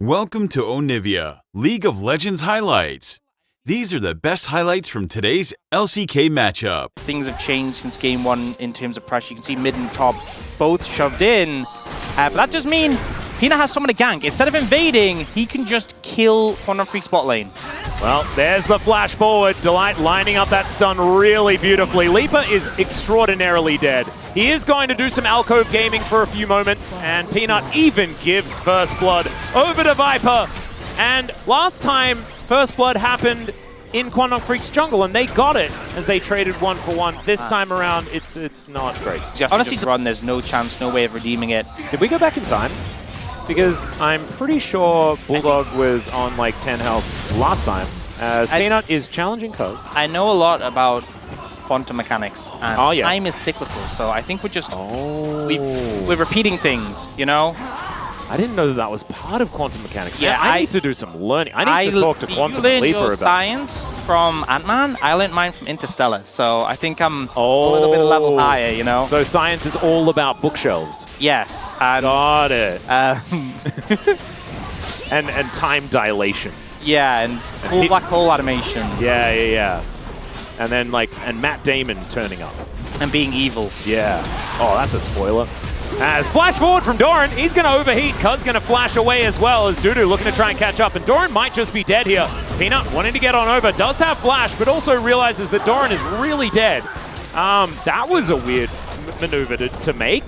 Welcome to Onivia, League of Legends highlights. These are the best highlights from today's LCK matchup. Things have changed since game one in terms of pressure. You can see mid and top both shoved in. But that does mean Peanut has someone to gank. Instead of invading, he can just kill Kwangdong Freecs bot lane. Well, there's the flash forward. Delight lining up that stun really beautifully. Leaper is extraordinarily dead. He is going to do some alcove gaming for a few moments, and Peanut even gives first blood over to Viper. And last time, first blood happened in Kwangdong Freecs jungle, and they got it as they traded 1-for-1. This time around, it's not great. Honestly, to run, there's no chance, no way of redeeming it. Did we go back in time? Because I'm pretty sure Bulldog was on like 10 health last time, as Peanut is challenging Cuz. I know a lot about quantum mechanics, and time is cyclical, so I think we're just we're repeating things, you know? I didn't know that was part of quantum mechanics. Yeah, I need to do some learning. I need to talk to Quantum Leaper your about science from Ant-Man. I learned mine from Interstellar, so I think I'm a little bit level higher, you know? So science is all about bookshelves. Yes. Got it. and time dilations. Yeah, and cool black hole animation. Yeah. And then and Matt Damon turning up. And being evil. Yeah. Oh, that's a spoiler. As flash forward from Doran, he's going to overheat. Cuz going to flash away as well as Dudu looking to try and catch up. And Doran might just be dead here. Peanut wanting to get on over, does have flash, but also realizes that Doran is really dead. That was a weird maneuver to make.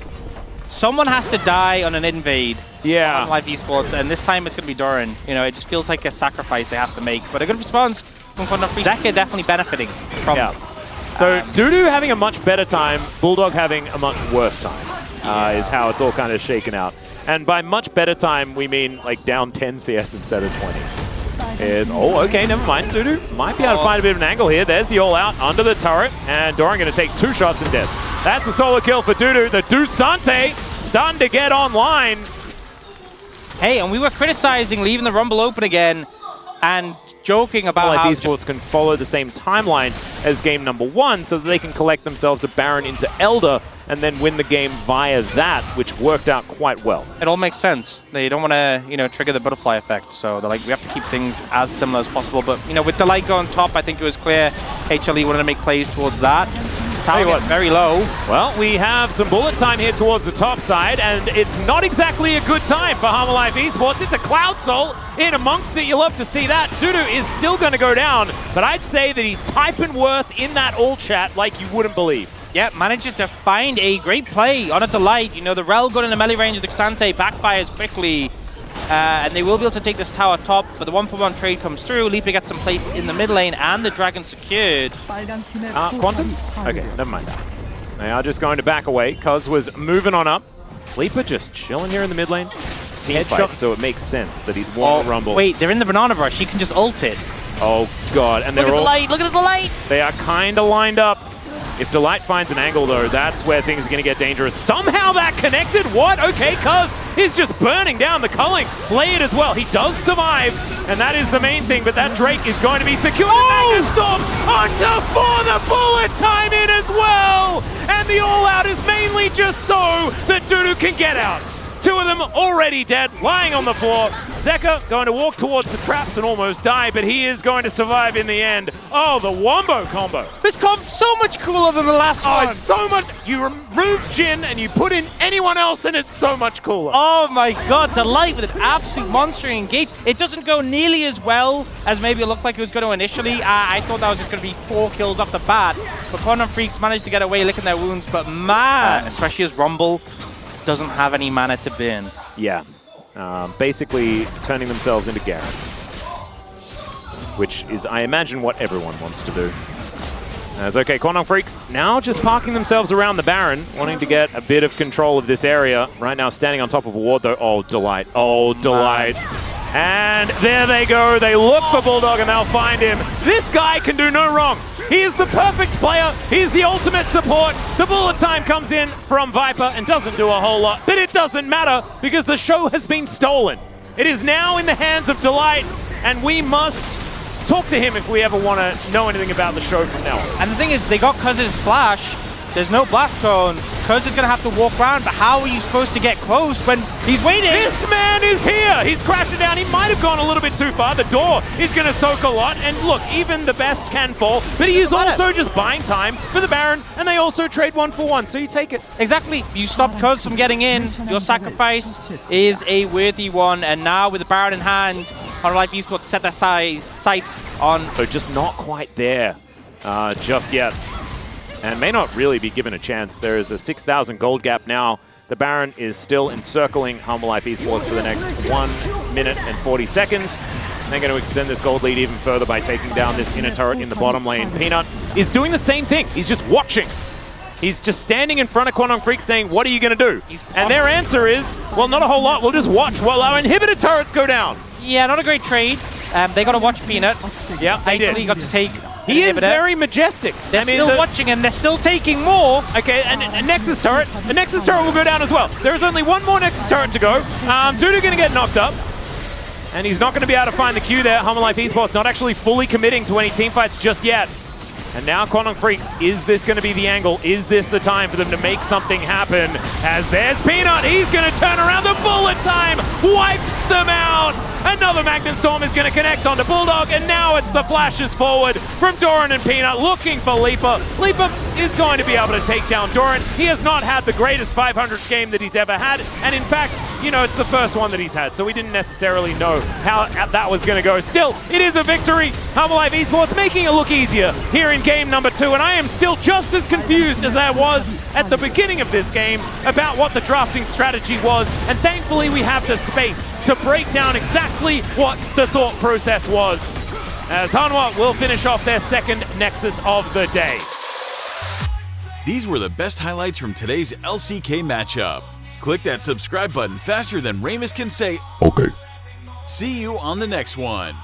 Someone has to die on an invade. Yeah. On Live Esports, and this time it's going to be Doran. You know, it just feels like a sacrifice they have to make. But a good response from Kwangdong Freecs. Zeka definitely benefiting from So Dudu having a much better time, Bulldog having a much worse time. Is how it's all kind of shaken out. And by much better time, we mean like down 10 CS instead of 20. Okay, never mind. Dudu might be able to find a bit of an angle here. There's the all-out under the turret, and Doran going to take 2 shots and dead. That's a solo kill for Dudu. The Dusante stunned to get online. Hey, and we were criticizing leaving the Rumble open again and joking about how Esports can follow the same timeline as game number 1 so that they can collect themselves a Baron into Elder and then win the game via that, which worked out quite well. It all makes sense. They don't want to, trigger the butterfly effect. So they're like, we have to keep things as similar as possible. But, with Delight going top, I think it was clear HLE wanted to make plays towards that. Target very low. Well, we have some bullet time here towards the top side, and it's not exactly a good time for Hanwha Esports. It's a Cloud Soul in amongst it. You love to see that. Dudu is still going to go down, but I'd say that he's typing worth in that all chat like you wouldn't believe. Yeah, manages to find a great play on a Delight. The Rel got in the melee range of the Xante, backfires quickly. And they will be able to take this tower top, but the 1-for-1 trade comes through. Leaper gets some plates in the mid lane, and the Dragon secured. Quantum? Okay, never mind that. They are just going to back away. Cuz was moving on up. Leaper just chilling here in the mid lane. Headshot, so it makes sense that he'd want to rumble. Wait, they're in the banana brush. He can just ult it. Oh, God. And look at the light. Look at the light. They are kind of lined up. If Delight finds an angle, though, that's where things are going to get dangerous. Somehow that connected? What? Okay, Cuz is just burning down the culling. Play it as well. He does survive, and that is the main thing, but that Drake is going to be secured. Storm onto for the bullet time in as well! And the all-out is mainly just so that Dudu can get out. 2 of them already dead, lying on the floor. Zeka going to walk towards the traps and almost die, but he is going to survive in the end. Oh, the Wombo combo. This comp's so much cooler than the last one. It's so much. You remove Jin and you put in anyone else and it's so much cooler. Oh my God, Delight with an absolute monster engage. It doesn't go nearly as well as maybe it looked like it was going to initially. I thought that was just going to be 4 kills off the bat. But Kwangdong Freecs managed to get away licking their wounds, but man, especially as Rumble doesn't have any mana to burn. Yeah. Basically turning themselves into Garen. Which is, I imagine, what everyone wants to do. As okay, Kwangdong Freecs now just parking themselves around the Baron, wanting to get a bit of control of this area. Right now standing on top of a ward, though. Oh, Delight. Oh, Delight. And there they go. They look for Bulldog and they'll find him. This guy can do no wrong. He is the perfect player. He's the ultimate support. The bullet time comes in from Viper and doesn't do a whole lot. But it doesn't matter because the show has been stolen. It is now in the hands of Delight, and we must talk to him if we ever want to know anything about the show from now on. And the thing is, they got Cuz's flash, There's no blast cone. Cuz is going to have to walk around, but how are you supposed to get close when he's waiting? This man is here! He's crashing down. He might have gone a little bit too far. The door is going to soak a lot. And look, even the best can fall. But he is also just buying time for the Baron. And they also trade 1 for 1, so you take it. Exactly. You stop Cuz from getting in. Your sacrifice is a worthy one. And now with the Baron in hand, OniviaLPLhighlights set their sights on... So just not quite there just yet. And may not really be given a chance. There is a 6,000 gold gap now. The Baron is still encircling HLE for the next 1 minute and 40 seconds. They're going to extend this gold lead even further by taking down this inner turret in the bottom lane. Peanut is doing the same thing. He's just watching. He's just standing in front of Kwangdong Freecs saying, what are you going to do? And their answer is, well, not a whole lot. We'll just watch while our inhibitor turrets go down. Yeah, not a great trade. They got to watch Peanut. Yeah, they did. He got to take... He is very majestic. They're still watching him. They're still taking more. Okay, and a Nexus turret. A Nexus turret will go down as well. There is only one more Nexus turret to go. Dudu going to get knocked up. And he's not going to be able to find the Q there. HLE not actually fully committing to any teamfights just yet. And now Kwangdong Freecs, is this going to be the angle? Is this the time for them to make something happen? As there's Peanut, he's going to turn around. The bullet time wipes them out. Another Magnet Storm is going to connect onto Bulldog, and now it's the flashes forward from Doran and Peanut looking for Leaper. Leaper is going to be able to take down Doran. He has not had the greatest 500 game that he's ever had, and in fact, you know, it's the first one that he's had, so we didn't necessarily know how that was going to go. Still, it is a victory. HLE making it look easier here in game number 2, and I am still just as confused as I was at the beginning of this game about what the drafting strategy was, and thankfully we have the space to break down exactly what the thought process was, as Hanwha will finish off their second Nexus of the day. These were the best highlights from today's LCK matchup. Click that subscribe button faster than Ramus can say, Okay. See you on the next one.